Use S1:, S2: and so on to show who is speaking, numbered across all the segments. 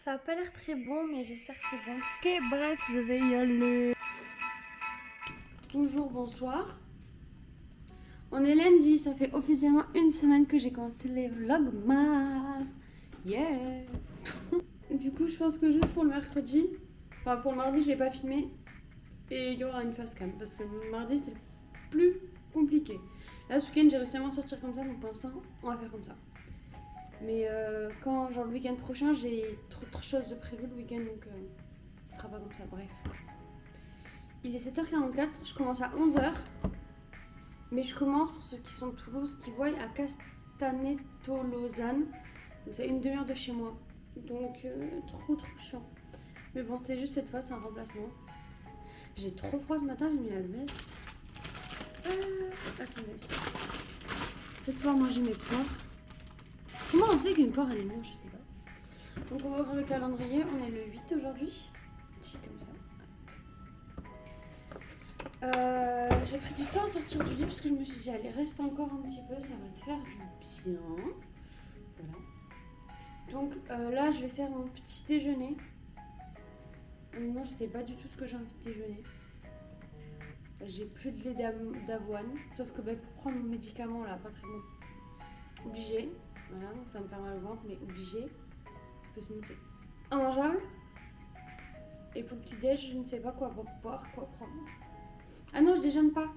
S1: Ça a pas l'air très bon, mais j'espère que c'est bon. Ok, bref, je vais y aller. Bonjour, bonsoir. On est lundi, ça fait officiellement une semaine que j'ai commencé les vlogmas. Yeah. Du coup, je pense que juste pour le mercredi, enfin pour le mardi, je vais pas filmer. Et il y aura une face cam, parce que le mardi, c'est plus compliqué. Là, ce week-end, j'ai réussi à m'en sortir comme ça, donc pour l'instant, on va faire comme ça. Mais quand, genre le week-end prochain, j'ai trop de choses de prévu le week-end, donc ce sera pas comme ça, bref. Il est 7h44, je commence à 11h. Mais je commence, pour ceux qui sont de Toulouse, qui voient à Castaneto-Lausanne. Donc c'est une demi-heure de chez moi. Donc trop chiant. Mais bon, c'est juste cette fois, c'est un remplacement. J'ai trop froid ce matin, j'ai mis la veste. Attendez. Je vais pouvoir manger mes poires. Comment on sait qu'une poire elle est mûre, je sais pas. Donc on va ouvrir le calendrier, on est le 8 aujourd'hui. Si, comme ça. J'ai pris du temps à sortir du lit parce que je me suis dit allez reste encore un petit peu, ça va te faire du bien. Voilà. Donc là je vais faire mon petit déjeuner. Honnêtement je sais pas du tout ce que j'ai envie de déjeuner. J'ai plus de lait d'avoine, sauf que pour prendre mon médicament là, pas très bon. Obligé, voilà, donc ça va me faire mal au ventre mais obligé. Parce que sinon c'est immangeable. Et pour le petit déj je ne sais pas quoi boire, quoi prendre. Ah non je déjeune pas.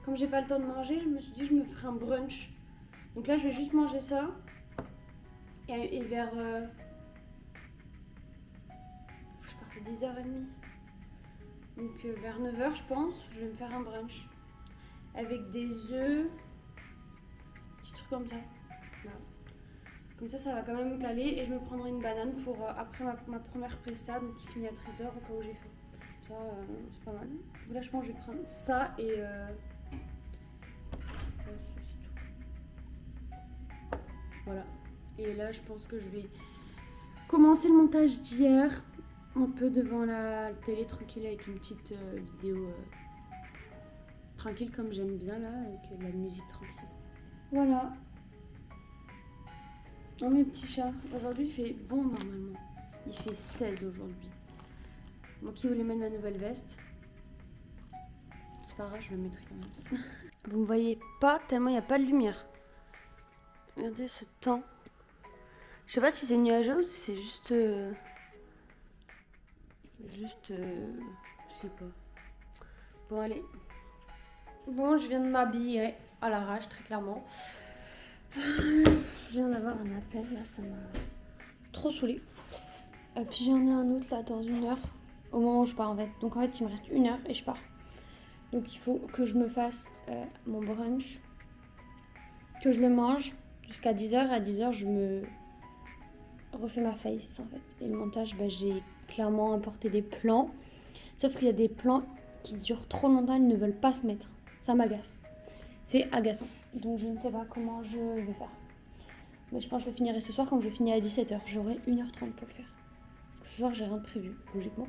S1: Comme j'ai pas le temps de manger, je me suis dit je me ferai un brunch. Donc là je vais juste manger ça. Et vers... je parte à 10h30. Donc vers 9h je pense, je vais me faire un brunch. Avec des œufs. Des trucs comme ça. Voilà. Comme ça va quand même me caler. Et je me prendrai une banane pour après ma première presta. Donc qui finit à 13h au cas où j'ai faim. Ça c'est pas mal. Donc là je pense que je vais prendre ça et... Voilà. Et là, je pense que je vais commencer le montage d'hier. Un peu devant la télé, tranquille, avec une petite vidéo tranquille, comme j'aime bien, là, avec de la musique tranquille. Voilà. Oh, mes petits chats. Aujourd'hui, il fait bon, normalement. Il fait 16 aujourd'hui. Moi qui voulais mettre ma nouvelle veste. C'est pas grave, je le mettrai quand même. Vous me voyez pas tellement il n'y a pas de lumière. Regardez ce temps. Je sais pas si c'est nuageux ou si c'est juste... je sais pas. Bon, allez. Bon, je viens de m'habiller à l'arrache, très clairement. Je viens d'avoir un appel, là, ça m'a trop saoulée. Et puis j'en ai un autre, là, dans 1 heure. Au moment où je pars, en fait. Donc, en fait, il me reste 1 heure et je pars. Donc, il faut que je me fasse mon brunch. Que je le mange jusqu'à 10h. À 10h, je me refais ma face, en fait. Et le montage, j'ai clairement importé des plans. Sauf qu'il y a des plans qui durent trop longtemps, ils ne veulent pas se mettre. Ça m'agace. C'est agaçant. Donc je ne sais pas comment je vais faire. Mais je pense que je le finirai ce soir, comme je finis à 17h. J'aurai 1h30 pour le faire. Ce soir, j'ai rien de prévu, logiquement.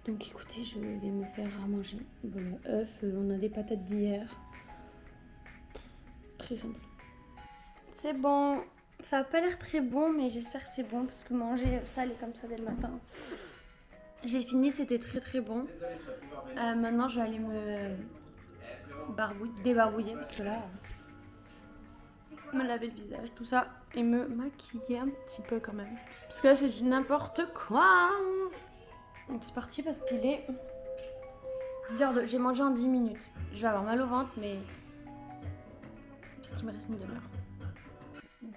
S1: Donc écoutez, je vais me faire à manger. Voilà, œufs, on a des patates d'hier. Très simple. C'est bon. Ça n'a pas l'air très bon, mais j'espère que c'est bon, parce que manger salé comme ça dès le matin... J'ai fini, c'était très bon. Maintenant, je vais aller me débarbouiller parce que là, me laver le visage, tout ça, et me maquiller un petit peu quand même. Parce que là, c'est du n'importe quoi. Donc c'est parti parce qu'il est 10h02. J'ai mangé en 10 minutes. Je vais avoir mal au ventre, mais puisqu'il me reste une demi-heure.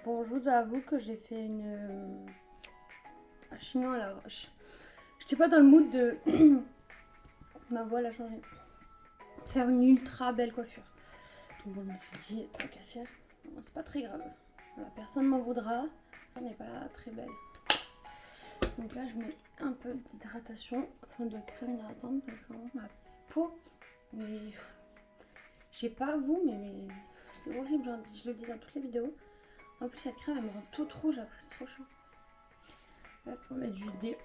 S1: Bon, je vous avoue que j'ai fait un chignon à l'arrache. J'étais pas dans le mood de... Ma voix elle a changé. Faire une ultra belle coiffure. Donc bon, je me suis dit, tant qu'à faire, c'est pas très grave. Voilà, personne m'en voudra. Elle n'est pas très belle. Donc là, je mets un peu d'hydratation, enfin de crème hydratante, parce que ma peau, mais je sais pas vous, mais c'est horrible. Genre, je le dis dans toutes les vidéos. En plus, cette crème, elle me rend toute rouge après, c'est trop chaud. Hop, on va mettre du déo.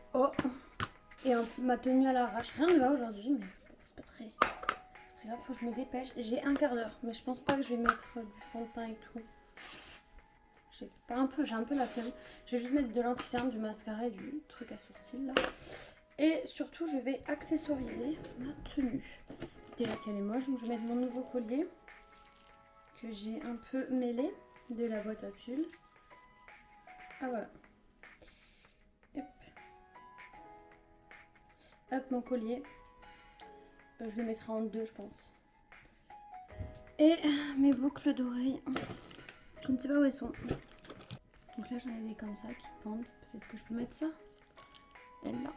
S1: Et ma tenue à l'arrache. Rien ne va aujourd'hui, mais bon, c'est pas très grave. Faut que je me dépêche. J'ai un quart d'heure, mais je pense pas que je vais mettre du fond de teint et tout. Je J'ai un peu la flemme. Je vais juste mettre de l'anti-cerne, du mascara et du truc à sourcils là. Et surtout, je vais accessoiriser ma tenue. Déjà qu'elle est moche, donc je vais mettre mon nouveau collier que j'ai un peu mêlé de la boîte à pull. Ah voilà. Hop. Hop, mon collier. Je le mettrai en deux, je pense. Et mes boucles d'oreilles. Je ne sais pas où elles sont. Donc là, j'en ai des comme ça qui pendent. Peut-être que je peux mettre ça. Et là.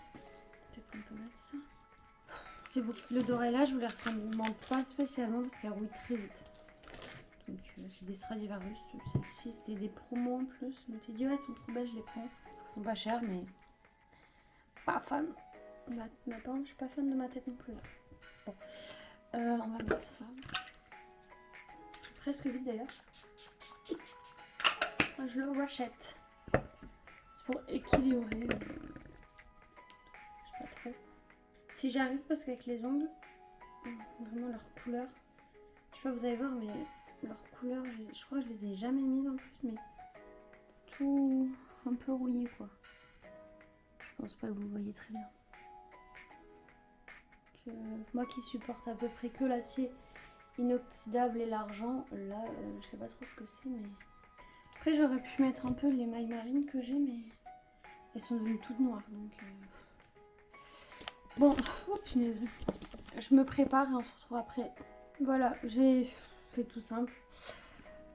S1: Peut-être qu'on peut mettre ça. Ces boucles d'oreilles là, je vous les recommande pas spécialement parce qu'elles rouillent très vite. Donc c'est des Stradivarius. Celles-ci, c'était des promos en plus. Je m'étais dit, ouais, elles sont trop belles, je les prends. Parce qu'elles sont pas chères, mais pas fan. Maintenant, je suis pas fan de ma tête non plus là. Bon. On va mettre ça. Presque vite d'ailleurs. Je le rachète. C'est pour équilibrer. Je sais pas trop. Si j'y arrive, parce qu'avec les ongles, vraiment leur couleur. Je sais pas, vous allez voir, mais leur couleur, je crois que je les ai jamais mises en plus, mais c'est tout un peu rouillé quoi. Je pense pas que vous voyez très bien. Moi qui supporte à peu près que l'acier inoxydable et l'argent, là je sais pas trop ce que c'est, mais après j'aurais pu mettre un peu les mailles marines que j'ai, mais elles sont devenues toutes noires donc bon. Oh punaise, je me prépare et on se retrouve après. Voilà, j'ai fait tout simple.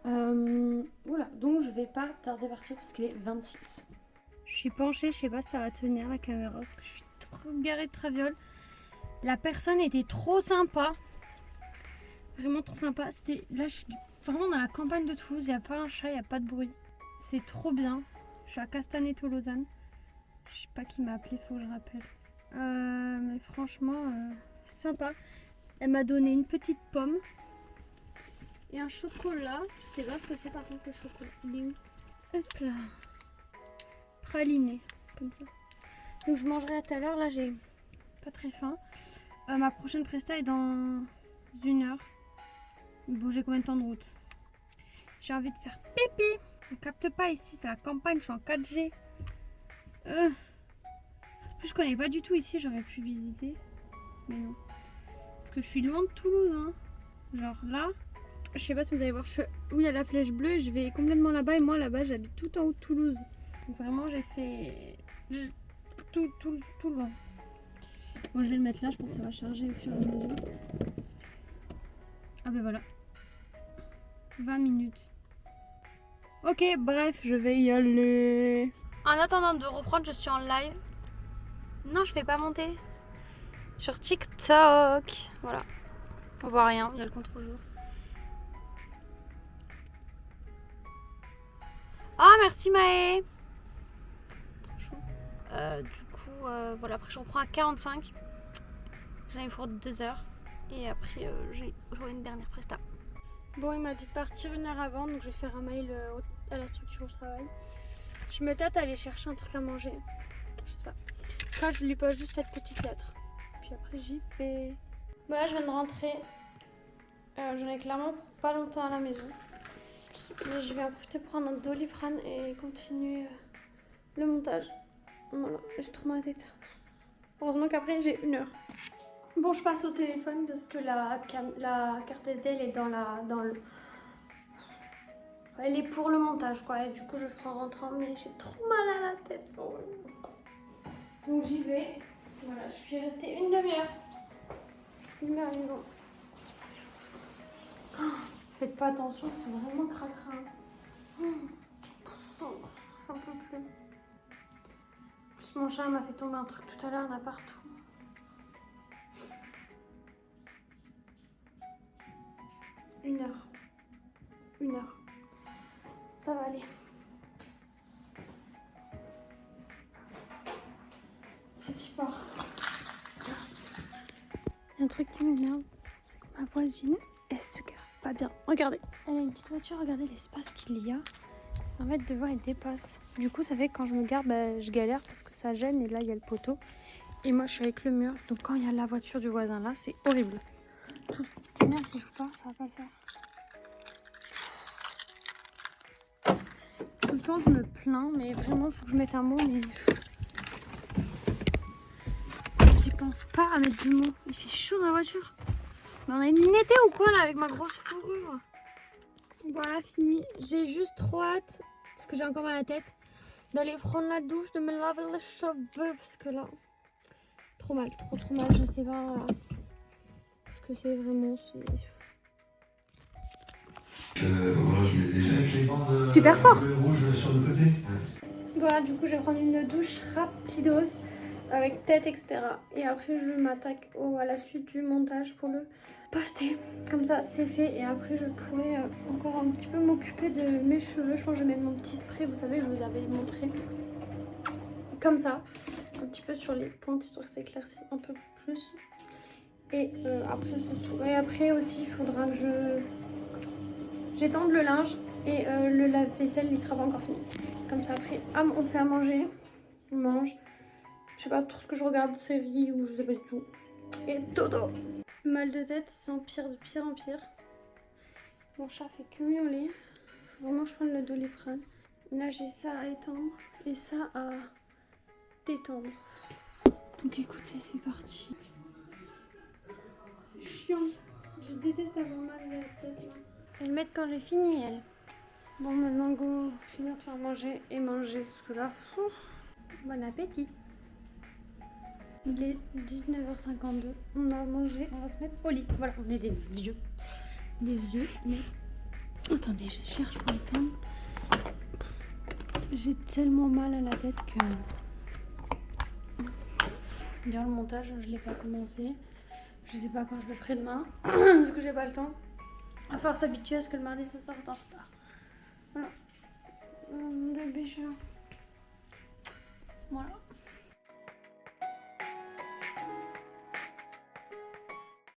S1: Voilà, donc je vais pas tarder à partir parce qu'il est 26. Je suis penchée, je sais pas si ça va tenir la caméra parce que je suis trop garée de traviole. La personne était trop sympa. Vraiment trop sympa. C'était là, je suis vraiment dans la campagne de Toulouse. Il n'y a pas un chat, il n'y a pas de bruit. C'est trop bien. Je suis à Castaneto-Lausanne. Je sais pas qui m'a appelé, faut que je rappelle. Mais franchement, sympa. Elle m'a donné une petite pomme et un chocolat. Je sais pas ce que c'est par contre le chocolat. Il est où? Hop là. Praliné, comme ça. Donc je mangerai à tout à l'heure. Là, j'ai pas très faim. Ma prochaine presta est dans 1 heure. Bon, j'ai combien de temps de route? J'ai envie de faire pipi. On capte pas ici, c'est la campagne, je suis en 4G. En plus, je connais pas du tout ici, j'aurais pu visiter. Mais non. Parce que je suis loin de Toulouse, hein. Genre là, je sais pas si vous allez voir, où il y a la flèche bleue, je vais complètement là-bas. Et moi, là-bas, j'habite tout en haut de Toulouse. Donc vraiment, j'ai fait tout loin. Bon, je vais le mettre là, je pense que ça va charger au fur et à mesure. Ah ben voilà. 20 minutes. Ok, bref, je vais y aller. En attendant de reprendre, je suis en live. Non, je vais pas monter. Sur TikTok. Voilà. On voit rien, il y a le contre-jour. Oh, merci Maë. Trop chaud. Du coup, voilà, après je reprends à 45. J'en ai pour 2 heures. Et après, j'aurai une dernière presta. Bon, il m'a dit de partir 1 heure avant, donc je vais faire un mail à la structure où je travaille. Je me tâte à aller chercher un truc à manger. Je sais pas. Là, je lui pose juste cette petite lettre. Puis après, j'y vais. Voilà, je viens de rentrer. J'en ai clairement pour pas longtemps à la maison. Mais je vais en profiter pour prendre un Doliprane et continuer le montage. Voilà, j'ai trop ma tête. Heureusement qu'après, j'ai 1 heure. Bon, je passe au téléphone parce que la carte SD elle est dans le... Elle est pour le montage quoi, et du coup je ferai en rentrant, mais j'ai trop mal à la tête. Donc j'y vais. Voilà, je suis restée 1 demi-heure. 1 heure à la maison. Oh, faites pas attention, c'est vraiment cracra. J'en peux plus. En plus mon chat m'a fait tomber un truc tout à l'heure, il y en a partout. Une heure. 1 heure. Ça va aller. C'est super. Il y a un truc qui m'énerve, c'est que ma voisine, elle se gare pas bien. Regardez. Elle a une petite voiture, regardez l'espace qu'il y a. En fait, devant, elle dépasse. Du coup, ça fait que quand je me gare, je galère parce que ça gêne. Et là, il y a le poteau. Et moi, je suis avec le mur. Donc, quand il y a la voiture du voisin là, c'est horrible. Merde, si je joue pas, ça va pas le faire. Tout le temps je me plains, mais vraiment faut que je mette un mot, mais j'y pense pas à mettre du mot. Il fait chaud dans la voiture. Mais on a une été ou quoi là avec ma grosse fourrure? Voilà, fini. J'ai juste trop hâte, parce que j'ai encore mal à la tête, d'aller prendre la douche, de me laver les cheveux, parce que là, trop mal, trop mal, je sais pas ce que c'est vraiment.
S2: Voilà, je mets déjà avec les bandes
S1: Super fort.
S2: rouges sur le côté.
S1: Voilà, du coup, je vais prendre une douche rapidos avec tête, etc. Et après, je m'attaque à la suite du montage pour le poster. Comme ça, c'est fait. Et après, je pourrai encore un petit peu m'occuper de mes cheveux. Je pense que je vais mettre mon petit spray, vous savez, je vous avais montré. Comme ça, un petit peu sur les pointes, histoire que ça éclaircisse un peu plus. Et après, et après aussi, il faudra que j'étende le linge et le lave-vaisselle, il sera pas encore fini. Comme ça, après, on fait à manger, on mange. Je sais pas trop ce que je regarde, série ou je sais pas du tout. Et dodo. Mal de tête s'empire de pire en pire. Mon chat fait que miauler. Faut vraiment que je prenne le Doliprane. Là, j'ai ça à étendre et ça à détendre. Donc écoutez, c'est parti. C'est chiant. Je déteste avoir mal à la tête là. Elles mettent quand j'ai fini, elle. Bon, maintenant, go, finir de faire manger et manger, parce que là, bon appétit. Il est 19h52, on a mangé, on va se mettre au lit. Voilà, on est des vieux, mais... Attendez, je cherche pour étendre. J'ai tellement mal à la tête que... D'ailleurs, le montage, je l'ai pas commencé. Je sais pas quand je le ferai demain, parce que j'ai pas le temps. Il va falloir s'habituer à ce que le mardi, ça sorte en retard. Voilà. Le bébé chat. Voilà.